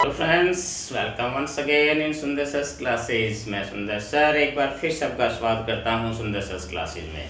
तो friends, welcome once again in Sundar sir classes. मैं सुंदर सर एक बार फिर सबका स्वागत करता हूं सुंदर सर क्लासेज में।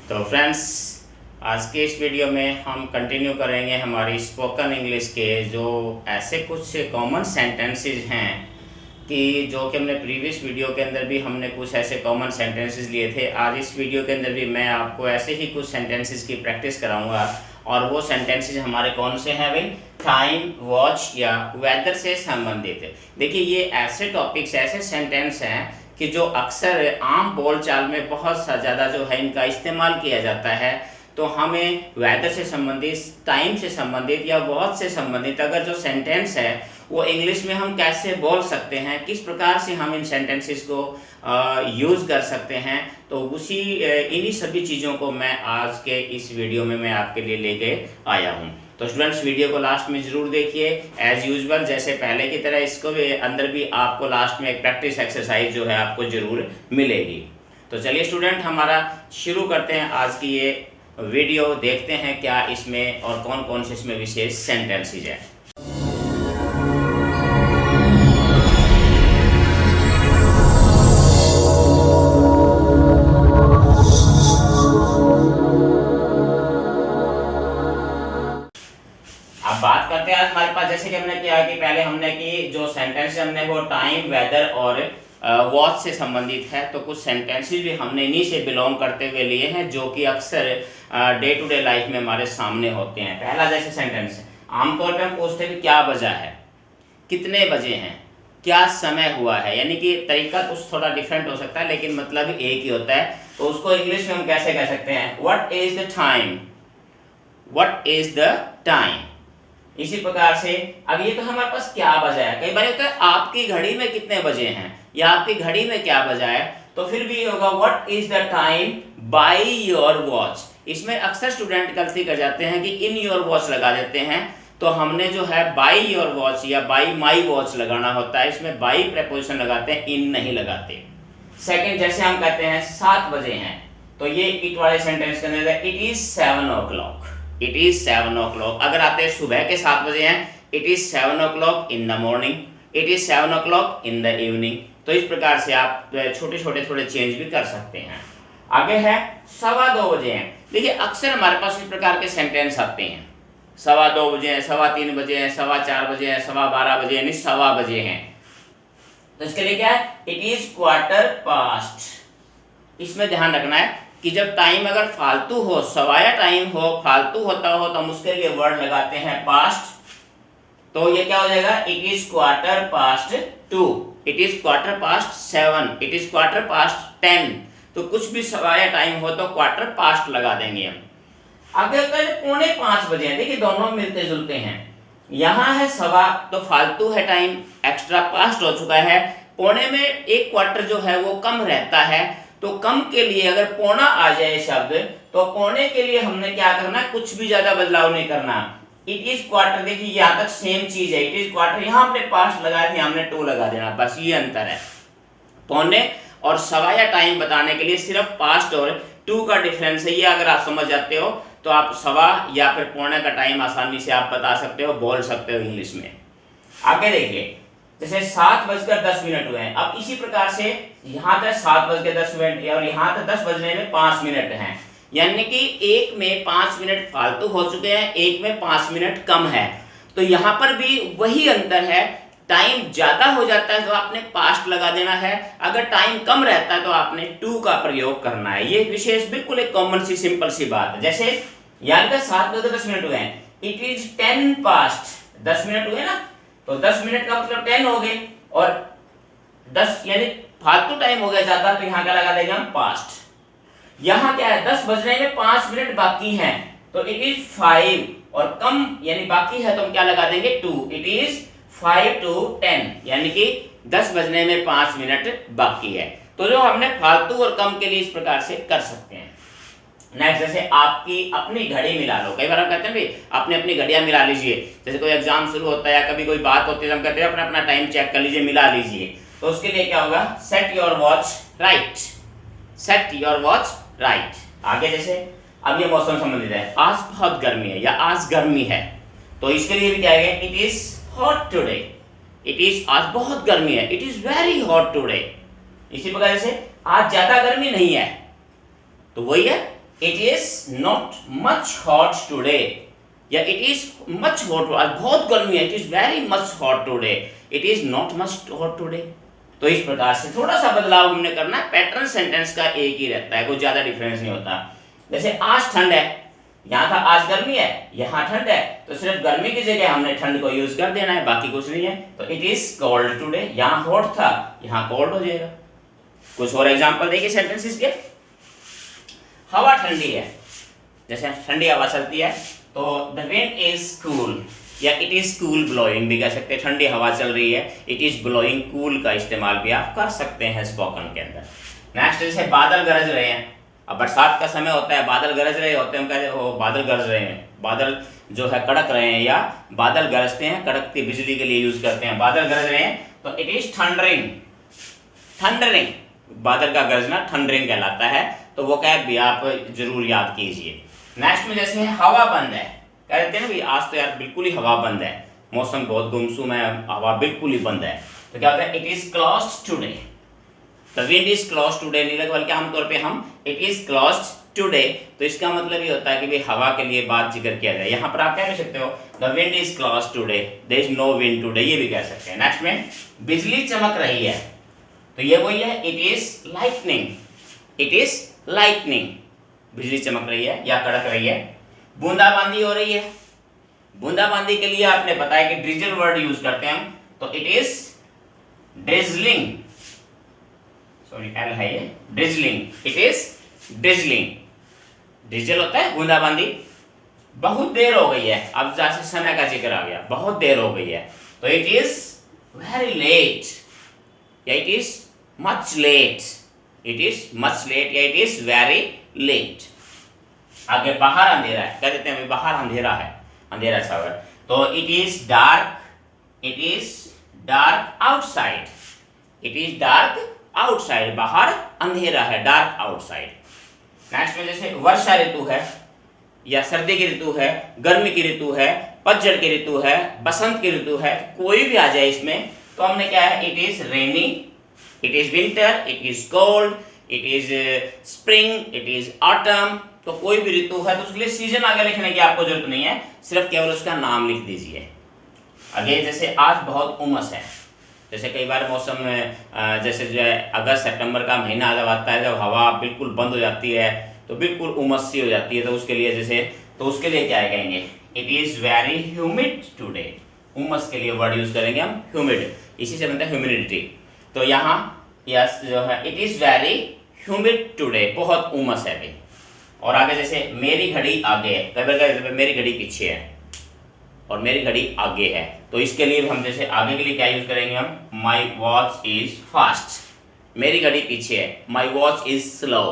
तो फ्रेंड्स, आज के इस वीडियो में हम कंटिन्यू करेंगे हमारी स्पोकन इंग्लिश के जो ऐसे कुछ कॉमन सेंटेंसेस हैं कि जो कि हमने प्रीवियस वीडियो के अंदर भी हमने कुछ ऐसे कॉमन सेंटेंसेस लिए थे। आज इस वीडियो के अंदर भी मैं आपको ऐसे ही कुछ सेंटेंसेस की प्रैक्टिस कराऊंगा। और वो सेंटेंसेस हमारे कौन से हैं भाई? टाइम, वॉच या वेदर से संबंधित है। देखिए, ये ऐसे टॉपिक्स, ऐसे सेंटेंस हैं कि जो अक्सर आम बोलचाल में बहुत ज़्यादा जो है इनका इस्तेमाल किया जाता है। तो हमें वेदर से संबंधित, टाइम से संबंधित या वॉच से संबंधित अगर जो सेंटेंस है वो इंग्लिश में हम कैसे बोल सकते हैं, किस प्रकार से हम इन सेंटेंसेस को यूज़ कर सकते हैं, तो उसी इन्हीं सभी चीज़ों को मैं आज के इस वीडियो में मैं आपके लिए लेके आया हूँ। तो स्टूडेंट्स, वीडियो को लास्ट में ज़रूर देखिए। एज़ यूजुअल जैसे पहले की तरह इसको भी अंदर भी आपको लास्ट में एक प्रैक्टिस एक्सरसाइज जो है आपको ज़रूर मिलेगी। तो चलिए स्टूडेंट, हमारा शुरू करते हैं आज की ये वीडियो। देखते हैं क्या इसमें और कौन कौन से इसमें विशेष सेंटेंसेज हैं। बात करते हैं आज हमारे पास, जैसे कि हमने किया कि पहले हमने की जो सेंटेंस हमने वो टाइम, वेदर और वॉच से संबंधित है। तो कुछ सेंटेंसेस भी हमने इन्हीं से बिलोंग करते हुए लिए हैं जो कि अक्सर डे टू डे लाइफ में हमारे सामने होते हैं। पहला जैसे सेंटेंस है, आमतौर पर हम पूछते हैं कि क्या बजा है, कितने बजे हैं, क्या समय हुआ है। यानी कि तरीका कुछ थोड़ा डिफरेंट हो सकता है लेकिन मतलब एक ही होता है। तो उसको इंग्लिश में हम कैसे कह सकते हैं? What is the time, what is the time. इसी प्रकार से अब ये तो हमारे पास क्या बजा है। कई बार होता है आपकी घड़ी में कितने बजे हैं या आपकी घड़ी में क्या बजा है, तो फिर भी होगा what is the time by your watch. इसमें अक्सर स्टूडेंट गलती कर जाते हैं कि इन योर वॉच लगा देते हैं। तो हमने जो है बाय योर वॉच या बाय माई वॉच लगाना होता है। इसमें बाय प्रेपोजिशन लगाते हैं, इन नहीं लगाते। सेकंड, जैसे हम कहते हैं 7 बजे हैं, तो ये इट वाले सेंटेंस के अंदर it is 7 o'clock, it is 7 o'clock। अगर आते हैं सुबह के 7 बजे हैं, it is 7 o'clock in the morning, it is 7 o'clock in the evening. तो इस प्रकार से आप छोटे छोटे थोड़े चेंज भी कर सकते हैं। आगे है 2:15 बजे हैं। देखिए, अक्सर हमारे पास इस प्रकार के सेंटेंस आते हैं, 2:15 बजे हैं, 3:15 बजे हैं, 4:15 बजे हैं, 12:15 बजे यानी 1:15 बजे हैं। तो इसके लिए क्या है? It is 1/4। इसमें ध्यान रखना है कि जब टाइम अगर फालतू हो, सवाया टाइम हो, फालतू होता हो, तो हम उसके लिए वर्ड लगाते हैं पास्ट। तो ये क्या हो जाएगा? It is 2:15, it is 7:15, it is 10:15। तो कुछ भी सवाया टाइम हो तो 4:15 लगा देंगे हम। आगे 4:45 बजे हैं। देखिए, दोनों मिलते जुलते हैं। यहाँ है 1:15 तो फालतू है टाइम, एक्स्ट्रा पास्ट हो चुका है। पौने में 1/4 जो है वो कम रहता है। तो कम के लिए अगर पौना आ जाए शब्द, तो पौने के लिए हमने क्या करना, कुछ भी ज्यादा बदलाव नहीं करना। इट इज 1/4, देखिए यहाँ तक सेम चीज है, इट इज 1/4। यहाँ हमने पास्ट लगाया था, हमने 2 लगा देना, बस ये अंतर है। पौने और सवाया टाइम बताने के लिए सिर्फ पास्ट और 2 का डिफरेंस है। ये अगर आप समझ जाते हो तो आप सवा या फिर पौने का टाइम आसानी से आप बता सकते हो, बोल सकते हो इंग्लिश में। आगे देखिए, जैसे 7:10 हुए हैं। अब इसी प्रकार से यहाँ तक 7:10 और यहाँ तक 10 बजने में 5 मिनट हैं। यानी कि एक में 5 मिनट फालतू हो चुके हैं, एक में 5 मिनट कम है। तो यहाँ पर भी वही अंतर है। टाइम ज्यादा हो जाता है तो आपने पास्ट लगा देना है, अगर टाइम कम रहता है तो आपने 2 का प्रयोग करना है। ये विशेष बिल्कुल एक कॉमन सी सिंपल सी बात है। जैसे यानी कि 7:10 हुए हैं, इट इज 10 past, 10 मिनट हुए ना, तो 10 मिनट का मतलब 10 हो गए, और 10 यानी फालतू टाइम हो गया ज्यादा, तो यहाँ क्या लगा देंगे हम? पास्ट। यहाँ क्या है? 10 बजने में 5 मिनट बाकी हैं, तो इट इज 5, और कम यानी बाकी है तो हम क्या लगा देंगे? 2। इट इज 5 to 10, यानी कि 10 बजने में 5 मिनट बाकी है। तो जो हमने फालतू और कम के लिए इस प्रकार से कर सकते हैं। नेक्स्ट, जैसे आपकी अपनी घड़ी मिला लो। कई बार हम कहते हैं भाई अपनी अपनी घड़ियां मिला लीजिए। जैसे कोई एग्जाम शुरू होता है या कभी कोई बात होती है, हम कहते हैं अपना अपना टाइम चेक कर लीजिए, मिला लीजिए। तो उसके लिए क्या होगा? Set your watch right, set your watch right. आगे जैसे अब ये मौसम संबंधित है, आज बहुत गर्मी है या आज गर्मी है, तो इसके लिए भी क्या है? It is hot today, it is आज बहुत गर्मी है, it is very hot today. इसी प्रकार से आज ज्यादा गर्मी नहीं है, तो वही है it is not much hot today, या इट इज मच हॉट, आज बहुत गर्मी है, it is very much hot today, it is not much hot today. तो इस प्रकार से थोड़ा सा बदलाव हमने करना है, पैटर्न सेंटेंस का एक ही रहता है, कोई ज्यादा डिफरेंस नहीं होता। जैसे आज ठंड है, यहाँ था आज गर्मी है, यहाँ ठंड है, तो सिर्फ गर्मी की जगह हमने ठंड को यूज कर देना है, बाकी कुछ नहीं है। तो इट इज कोल्ड टुडे, यहाँ हॉट था, यहाँ कोल्ड हो जाएगा। कुछ और एग्जांपल देखिए सेंटेंसेस के। हवा ठंडी है, जैसे ठंडी हवा चलती है, तो द विंड इज कूल, या इट इज कूल ब्लोइंग भी कह सकते हैं, ठंडी हवा चल रही है, इट इज ब्लोइंग कूल का इस्तेमाल भी आप कर सकते हैं स्पोकन के अंदर। नेक्स्ट जैसे बादल गरज रहे हैं, अब बरसात का समय होता है, बादल गरज रहे होते हैं, हम कहते हैं ओ बादल गरज रहे हैं, बादल जो है कड़क रहे हैं, या बादल गरजते हैं, कड़कती बिजली के लिए यूज करते हैं, बादल गरज रहे हैं, तो इट इज थंडरिंग, थंडरिंग, बादल का गरजना थंडरिंग कहलाता है, तो वो क्या भी आप जरूर याद कीजिए। नेक्स्ट में जैसे हवा बंद है, कहते हैं ना भाई आज तो यार बिल्कुल ही हवा बंद है, मौसम बहुत गुमसुम है, हवा बिल्कुल ही बंद है, तो क्या होता है it is closed today, the wind is closed today नहीं लगा, बल्कि आमतौर पे हम इट इज क्लोज्ड टुडे, तो इसका मतलब ये होता है कि भाई हवा के लिए बात जिक्र किया जाए। यहाँ पर आप क्या कह सकते हो, the wind is closed today, there is no wind today, ये भी कह सकते हैं। नेक्स्ट में बिजली चमक रही है, तो ये वही है it is lightning, it is lightning, बिजली चमक रही है या कड़क रही है। बूंदाबांदी हो रही है, बूंदाबांदी के लिए आपने बताया कि ड्रिजल वर्ड यूज करते हैं हम, तो it is drizzling, sorry L है ये, drizzling, it is drizzling, drizzle होता है बूंदाबांदी। बहुत देर हो गई है, अब जैसे समय का जिक्र आ गया, बहुत देर हो गई है, तो इट इज वेरी लेट, या it is much late, it is much late, या इट इज वेरी लेट। आगे बाहर अंधेरा है, कह देते हैं बाहर अंधेरा है, अंधेरा सा है, तो it is dark, it is dark outside, it is dark outside, बाहर अंधेरा है, डार्क आउटसाइड। नेक्स्ट में जैसे वर्षा ऋतु है, या सर्दी की ऋतु है, गर्मी की ऋतु है, पतझड़ की ऋतु है, बसंत की ऋतु है, कोई भी आ जाए इसमें, तो हमने क्या है it is rainy, it is winter, it is cold, it is spring, it is autumn, तो कोई भी ऋतु है तो उसके लिए सीजन आगे लिखने की आपको जरूरत नहीं है, सिर्फ केवल उसका नाम लिख दीजिए। आगे जैसे आज बहुत उमस है, जैसे कई बार मौसम में जैसे जो है अगस्त सितंबर का महीना जब आता है, जब हवा बिल्कुल बंद हो जाती है, तो बिल्कुल उमस सी हो जाती है, तो उसके लिए जैसे, तो उसके लिए क्या कहेंगे, it is very humid today, उमस के लिए वर्ड यूज करेंगे हम ह्यूमिड, इसी से बनता है ह्यूमिडिटी। तो यहाँ यस जो है it is very humid today, बहुत उमस है भाई। और आगे जैसे मेरी घड़ी आगे है, कई बार मेरी घड़ी पीछे है और मेरी घड़ी आगे है, तो इसके लिए हम जैसे आगे के लिए क्या यूज करेंगे हम, माई वॉच इज फास्ट, मेरी घड़ी पीछे है, माई वॉच इज स्लो,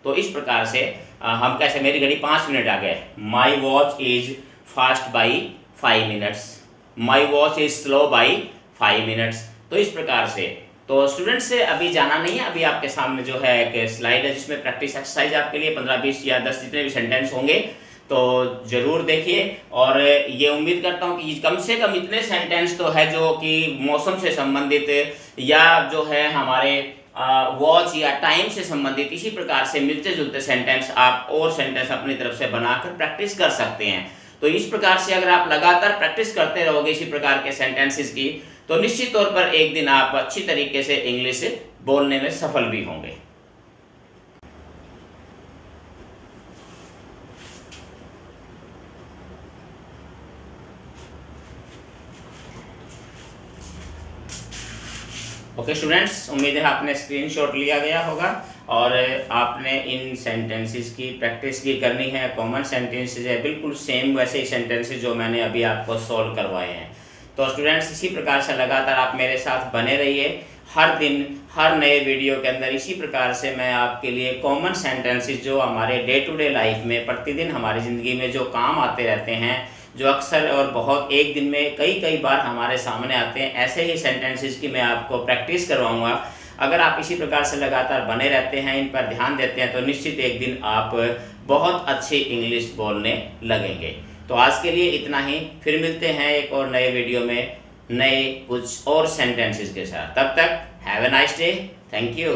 तो इस प्रकार से हम कैसे, मेरी घड़ी 5 मिनट आगे है, my watch is fast by 5 minutes, my watch is slow by 5 minutes, तो इस प्रकार से। तो स्टूडेंट्स से अभी जाना नहीं है, अभी आपके सामने जो है एक स्लाइड है जिसमें प्रैक्टिस एक्सरसाइज आपके लिए 15-20 या 10 जितने भी सेंटेंस होंगे, तो जरूर देखिए। और ये उम्मीद करता हूँ कि कम से कम इतने सेंटेंस तो है जो कि मौसम से संबंधित या जो है हमारे वॉच या टाइम से संबंधित इसी प्रकार से मिलते जुलते सेंटेंस आप और सेंटेंस अपनी तरफ से बनाकर प्रैक्टिस कर सकते हैं। तो इस प्रकार से अगर आप लगातार प्रैक्टिस करते रहोगे इसी प्रकार के सेंटेंसेस की, तो निश्चित तौर पर एक दिन आप अच्छी तरीके से इंग्लिश बोलने में सफल भी होंगे। ओके स्टूडेंट्स, उम्मीद है आपने स्क्रीनशॉट लिया गया होगा और आपने इन सेंटेंसेस की प्रैक्टिस भी करनी है। कॉमन सेंटेंसेस है बिल्कुल सेम वैसे ही सेंटेंसेस जो मैंने अभी आपको सॉल्व करवाए हैं। तो स्टूडेंट्स इसी प्रकार से लगातार आप मेरे साथ बने रहिए, हर दिन हर नए वीडियो के अंदर इसी प्रकार से मैं आपके लिए कॉमन सेंटेंसेस जो हमारे डे टू डे लाइफ में प्रतिदिन हमारी ज़िंदगी में जो काम आते रहते हैं, जो अक्सर और बहुत एक दिन में कई बार हमारे सामने आते हैं, ऐसे ही सेंटेंसेस की मैं आपको प्रैक्टिस करवाऊंगा। अगर आप इसी प्रकार से लगातार बने रहते हैं, इन पर ध्यान देते हैं, तो निश्चित एक दिन आप बहुत अच्छी इंग्लिश बोलने लगेंगे। तो आज के लिए इतना ही, फिर मिलते हैं एक और नए वीडियो में नए कुछ और सेंटेंसेस के साथ। तब तक have a nice day, thank you.